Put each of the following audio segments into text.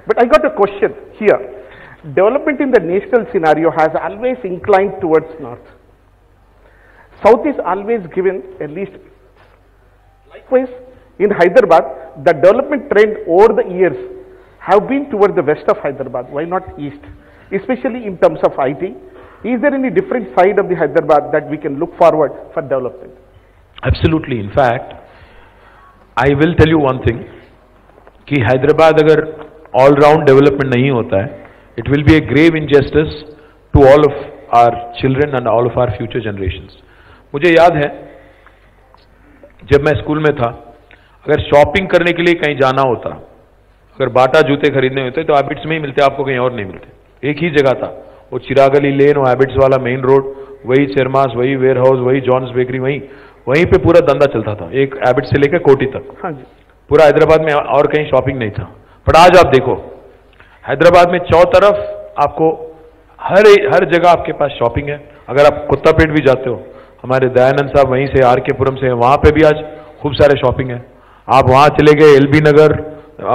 But I got a question here. Development in the national scenario has always inclined towards north. South is always given at least. Likewise, in Hyderabad, the development trend over the years have been toward the west of Hyderabad. Why not east? Especially in terms of IT. Is there any different side of the Hyderabad that we can look forward for development? Absolutely. In fact, I will tell you one thing, कि हैदराबाद अगर all round development नहीं होता है, it will be a grave injustice to all of our children and all of our future generations. मुझे याद है जब मैं स्कूल में था, अगर शॉपिंग करने के लिए कहीं जाना होता, अगर बाटा जूते खरीदने होते तो हैबिट्स में ही मिलते, आपको कहीं और नहीं मिलते। एक ही जगह था, वो चिरागली लेन, वो हैबिट्स वाला मेन रोड, वही चेरमास, वही वेयर हाउस, वही जॉन्स बेकरी, वहीं पे पूरा धंधा चलता था, एक हैबिट्स से लेकर कोटी तक। हाँ जी। पूरा हैदराबाद में और कहीं शॉपिंग नहीं था। पर आज आप देखो, हैदराबाद में चौ तरफ आपको हर जगह आपके पास शॉपिंग है। अगर आप कुत्तापेट भी जाते हो, हमारे दयानंद साहब वहीं से आर के पुरम से, वहां पे भी आज खूब सारे शॉपिंग है। आप वहां चले गए एलबी नगर,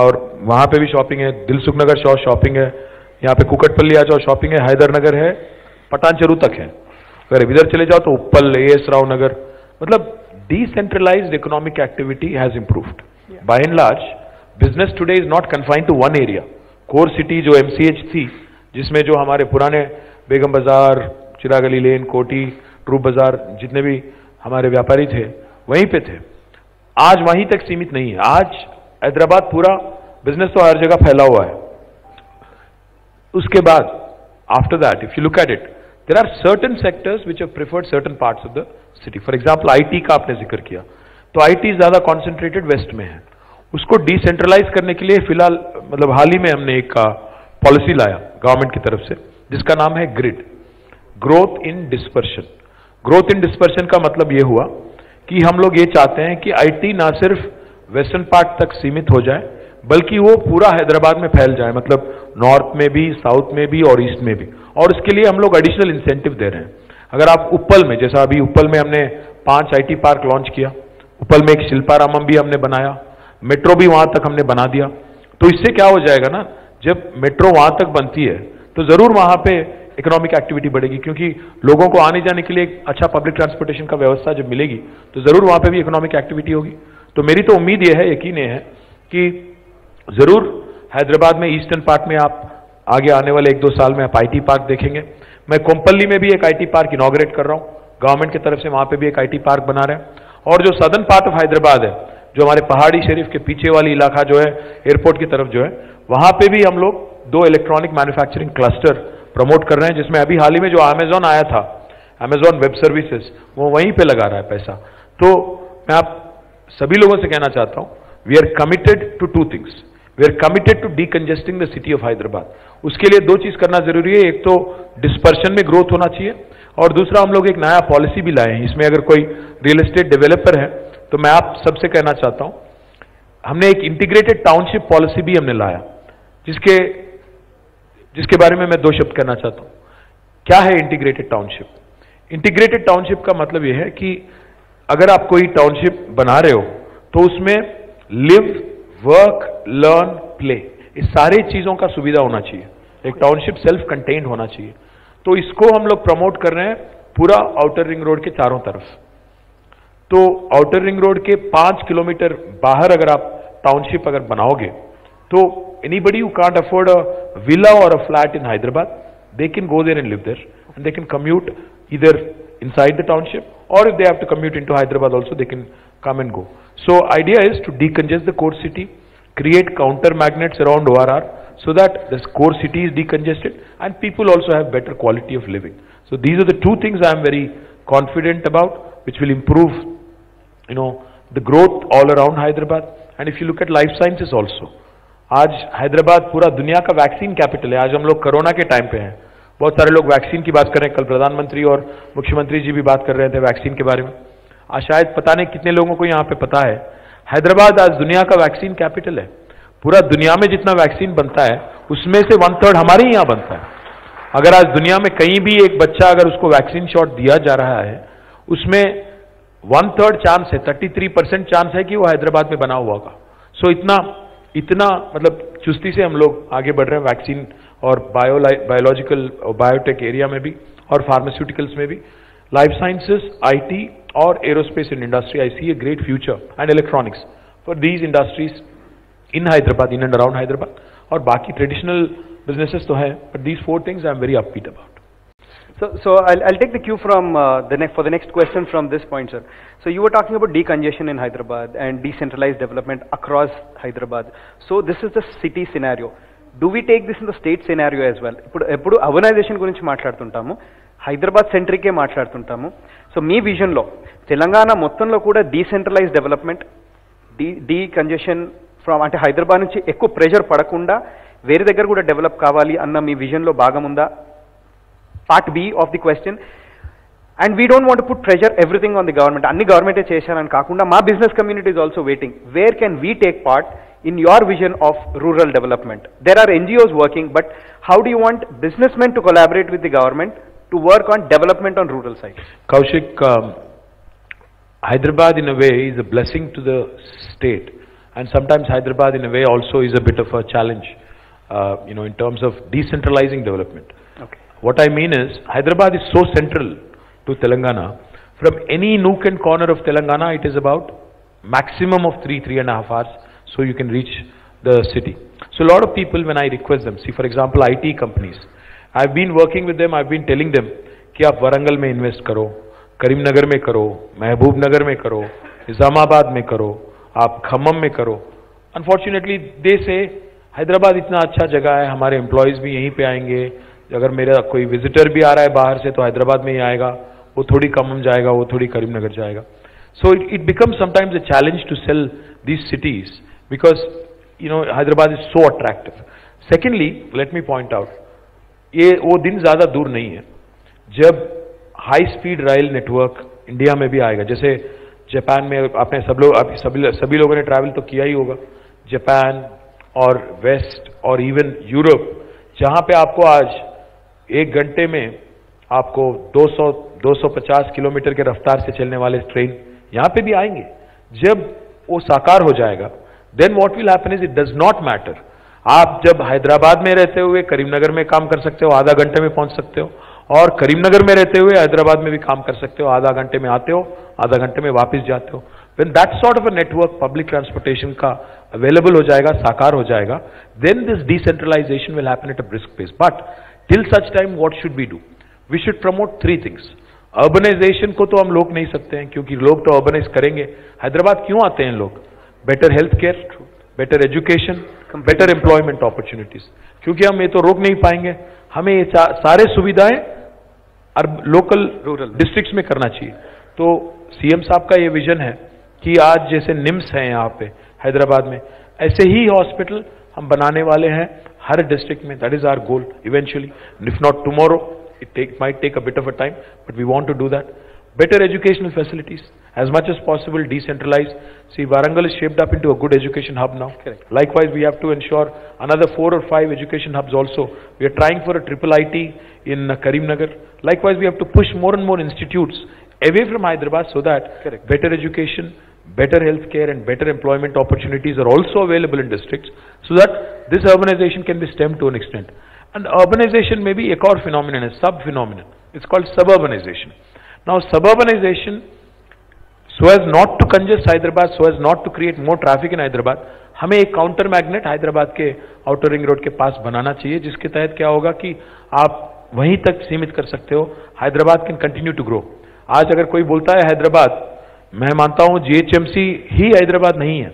और वहां पे भी शॉपिंग है, दिलसुख नगर शॉपिंग है, यहाँ पे कुकटपल्ली आ जाओ शॉपिंग है, हैदर नगर है, पटानचेरू तक है। अगर इधर चले जाओ तो उप्पल, एएस राव नगर, मतलब decentralized economic activity has improved. By and large, business today is not confined to one area. Core city जो MCH थी, जिसमें जो हमारे पुराने बेगम बाजार, चिरागली लेन, कोटी, ट्रू बाजार, जितने भी हमारे व्यापारी थे वहीं पे थे, आज वहीं तक सीमित नहीं है। आज हैदराबाद पूरा बिजनेस तो हर जगह फैला हुआ है। उसके बाद after that if you look at it, there are certain sectors which have preferred certain parts of the city. For example IT का आपने जिक्र किया, तो आईटी ज्यादा कॉन्सेंट्रेटेड वेस्ट में है। उसको डिसेंट्रलाइज करने के लिए फिलहाल मतलब हाल ही में हमने एक पॉलिसी लाया गवर्नमेंट की तरफ से, जिसका नाम है grid, growth in dispersion. Growth in dispersion का मतलब यह हुआ कि हम लोग ये चाहते हैं कि आईटी ना सिर्फ वेस्टर्न पार्ट तक सीमित हो जाए, बल्कि वो पूरा हैदराबाद में फैल जाए, मतलब नॉर्थ में भी, साउथ में भी और ईस्ट में भी। और इसके लिए हम लोग एडिशनल इंसेंटिव दे रहे हैं। अगर आप उप्पल में, जैसा अभी उप्पल में हमने 5 आईटी पार्क लॉन्च किया, उप्पल में एक शिल्पारामम भी हमने बनाया, मेट्रो भी वहां तक हमने बना दिया, तो इससे क्या हो जाएगा ना, जब मेट्रो वहां तक बनती है तो जरूर वहां पे इकोनॉमिक एक्टिविटी बढ़ेगी, क्योंकि लोगों को आने जाने के लिए एक अच्छा पब्लिक ट्रांसपोर्टेशन का व्यवस्था जब मिलेगी तो जरूर वहां पे भी इकोनॉमिक एक्टिविटी होगी। तो मेरी तो उम्मीद यह है, यकीन है कि जरूर हैदराबाद में ईस्टर्न पार्ट में आप आगे आने वाले 1-2 साल में आप आईटी पार्क देखेंगे। मैं कोम्पल्ली में भी एक आईटी पार्क इनॉग्रेट कर रहा हूं, गवर्नमेंट की तरफ से वहां पे भी एक आईटी पार्क बना रहे हैं। और जो सदर्न पार्ट ऑफ हैदराबाद है, जो हमारे पहाड़ी शरीफ के पीछे वाली इलाका जो है एयरपोर्ट की तरफ जो है, वहां पे भी हम लोग 2 इलेक्ट्रॉनिक मैन्युफैक्चरिंग क्लस्टर प्रमोट कर रहे हैं, जिसमें अभी हाल ही में जो अमेजॉन आया था, अमेजॉन वेब सर्विसेज, वो वहीं पे लगा रहा है पैसा। तो मैं आप सभी लोगों से कहना चाहता हूं, we are committed to 2 things. We are committed to decongesting the city of Hyderabad. उसके लिए 2 चीज करना जरूरी है, एक तो डिस्पर्शन में ग्रोथ होना चाहिए, और दूसरा हम लोग एक नया पॉलिसी भी लाए हैं। इसमें अगर कोई रियल एस्टेट डेवलपर है तो मैं आप सबसे कहना चाहता हूं, हमने एक इंटीग्रेटेड टाउनशिप पॉलिसी भी हमने लाया, जिसके बारे में मैं 2 शब्द कहना चाहता हूं। क्या है इंटीग्रेटेड टाउनशिप? इंटीग्रेटेड टाउनशिप का मतलब यह है कि अगर आप कोई टाउनशिप बना रहे हो तो उसमें लिव, वर्क, लर्न, प्ले, इस सारी चीजों का सुविधा होना चाहिए। एक टाउनशिप सेल्फ कंटेन्ड होना चाहिए। तो इसको हम लोग प्रमोट कर रहे हैं पूरा आउटर रिंग रोड के चारों तरफ। तो आउटर रिंग रोड के 5 किलोमीटर बाहर अगर आप टाउनशिप अगर बनाओगे, तो anybody who can't afford a villa or a flat in Hyderabad, they can go there and live there, and they can commute either inside the township, or if they have to commute into Hyderabad also, they can come and go. So idea is to decongest the core city, create counter magnets around ORR, so that this core city is decongested and people also have better quality of living. So these are the 2 things I am very confident about, which will improve, the growth all around Hyderabad. And if you look at life sciences also, आज हैदराबाद पूरा दुनिया का vaccine capital है। आज हम लोग corona के time पे हैं, बहुत सारे लोग वैक्सीन की बात कर रहे हैं। कल प्रधानमंत्री और मुख्यमंत्री जी भी बात कर रहे थे वैक्सीन के बारे में। आज शायद पता नहीं कितने लोगों को यहाँ पे पता है, हैदराबाद आज दुनिया का वैक्सीन कैपिटल है। पूरा दुनिया में जितना वैक्सीन बनता है उसमें से 1/3 हमारे यहाँ बनता है। अगर आज दुनिया में कहीं भी एक बच्चा अगर उसको वैक्सीन शॉट दिया जा रहा है, उसमें 1/3 चांस है, 33% चांस है कि वो हैदराबाद में बना हुआ होगा। सो इतना मतलब चुस्ती से हम लोग आगे बढ़ रहे हैं वैक्सीन और बायोलॉजिकल बायोटेक एरिया में भी और फार्मास्यूटिकल्स में भी, लाइफ साइंसेस, आईटी और aerospace in industry. I see a great future and electronics for these industries in Hyderabad, in and around Hyderabad. और बाकी ट्रेडिशनल बिजनेसेस तो हैं, but these 4 things I am very upbeat about. So I'll take the cue from for the next question from this point, sir. So you were talking about decongestion in Hyderabad and decentralized development across Hyderabad. So this is the city scenario. Do we take this in the state scenario as well? ఎప్పుడు urbanization గురించి మాట్లాడుతుంటాము, Hyderabad సెంట్రికే మాట్లాడుతుంటాము. So మీ విజన్లో తెలంగాణ మొత్తంలో కూడా decentralise development, decongestion from అంటే హైదరాబాద్ నుంచి ఎక్కువ pressure పడకుండా వేరే దగ్గర కూడా డెవలప్ కావాలి అన్న మీ విజన్లో భాగం ఉందా? Part B of the question. And we don't want to put pressure everything on the government. Anni government e chesarani kaakunda ma business community is also waiting. Where can we take part in your vision of rural development? There are NGOs working, but how do you want businessmen to collaborate with the government to work on development on rural side? Kaushik, Hyderabad in a way is a blessing to the state, and sometimes Hyderabad in a way also is a bit of a challenge, in terms of decentralizing development. Okay. What I mean is, Hyderabad is so central to Telangana. From any nook and corner of Telangana, it is about maximum of 3.5 hours, so you can reach the city. So a lot of people, when I request them, see for example IT companies, I've been working with them, I've been telling them कि आप वरंगल में invest करो, करीमनगर में करो, महबूब नगर में करो, निजामाबाद में करो, आप खम्मम में करो. Unfortunately, they say हैदराबाद इतना अच्छा जगह है, हमारे एम्प्लॉयज भी यहीं पे आएंगे, अगर मेरा कोई विजिटर भी आ रहा है बाहर से तो हैदराबाद में ही आएगा, वो थोड़ी खम्मम जाएगा, वो थोड़ी करीमनगर जाएगा. So it becomes sometimes a challenge to sell these cities because Hyderabad is so attractive. Secondly, let me point out, ये वो दिन ज़्यादा दूर नहीं है जब high speed rail network India में भी आएगा. जैसे जापान में आपने सभी लोगों ने ट्रैवल तो किया ही होगा, जापान और वेस्ट और इवन यूरोप, जहाँ पे आपको आज 1 घंटे में आपको 200-250 किलोमीटर के रफ्तार से चलने वाले ट्रेन यहाँ पे भी आएंगे. जब वो साकार हो जाएगा, then what will happen is, it does not matter. आप जब हैदराबाद में रहते हुए करीमनगर में काम कर सकते हो, आधा घंटे में पहुंच सकते हो, और करीमनगर में रहते हुए हैदराबाद में भी काम कर सकते हो, आधा घंटे में आते हो, आधा घंटे में वापस जाते हो. When that sort of a network public transportation का available हो जाएगा, साकार हो जाएगा, then this decentralization will happen at a brisk pace. But till such time, what should we do? We should promote 3 things. Urbanization को तो हम रोक नहीं सकते हैं, क्योंकि लोग तो urbanize करेंगे. हैदराबाद क्यों आते हैं लोग? Better healthcare, better education, better employment opportunities. क्योंकि हम ये तो रोक नहीं पाएंगे. हमें ये सारे सुविधाएं लोकल डिस्ट्रिक्ट्स में करना चाहिए. तो सीएम साहब का ये विजन है कि आज जैसे निम्स है यहाँ पे हैदराबाद में, ऐसे ही हॉस्पिटल हम बनाने वाले हैं हर डिस्ट्रिक्ट में. That is our goal eventually, if not tomorrow, it might take a bit of a time, but we want to do that. Better educational facilities, as much as possible decentralized. See, Warangal is shaped up into a good education hub now. Correct. Likewise, we have to ensure another 4 or 5 education hubs also. We are trying for a triple IT in Karimnagar. Likewise, we have to push more and more institutes away from Hyderabad so that Correct. better education, better healthcare and better employment opportunities are also available in districts, so that this urbanization can be stemmed to an extent. And urbanization may be a core phenomenon, a sub-phenomenon. It's called suburbanization. Now, suburbanization, so as not to congest Hyderabad, so as not to create more traffic in Hyderabad, हमें एक counter magnet Hyderabad के outer ring road के पास बनाना चाहिए, जिसके तहत क्या होगा कि आप वहीं तक सीमित कर सकते हो. Hyderabad can continue to grow. आज अगर कोई बोलता है हैदराबाद, मैं मानता हूं जीएचएमसी ही हैदराबाद नहीं है.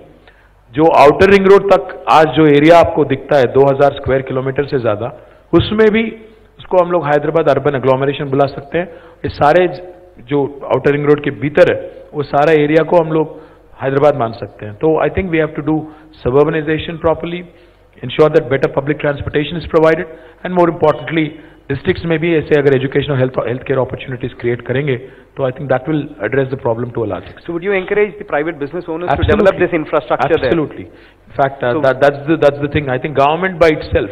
जो आउटर रिंग रोड तक आज जो एरिया आपको दिखता है 2000 स्क्वायर किलोमीटर से ज्यादा, उसमें भी उसको हम लोग हैदराबाद अर्बन एग्लोमरेशन बुला सकते हैं. ये सारे जो आउटर रिंग रोड के भीतर है वो सारा एरिया को हम लोग हैदराबाद मान सकते हैं. तो I think we have to do suburbanization properly, ensure that better public transportation is provided, and more importantly districts में भी ऐसे अगर education और healthcare opportunities create करेंगे तो I think that will address the problem to a large extent. So would you encourage the private business owners Absolutely. to develop this infrastructure Absolutely. there? In fact, that's the thing. I think government by itself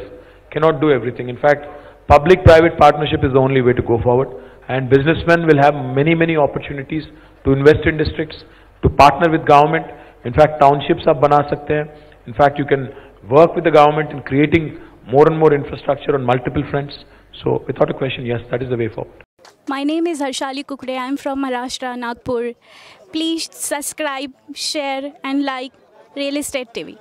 cannot do everything. In fact, public-private partnership is the only way to go forward, and businessmen will have many opportunities to invest in districts, to partner with government. In fact, townships आप बना सकते हैं. In fact, you can work with the government in creating more and more infrastructure on multiple fronts. So without a question, yes, that is the way forward. My name is Harshali Kukre. I am from Maharashtra, Nagpur. Please subscribe, share and like Real Estate TV.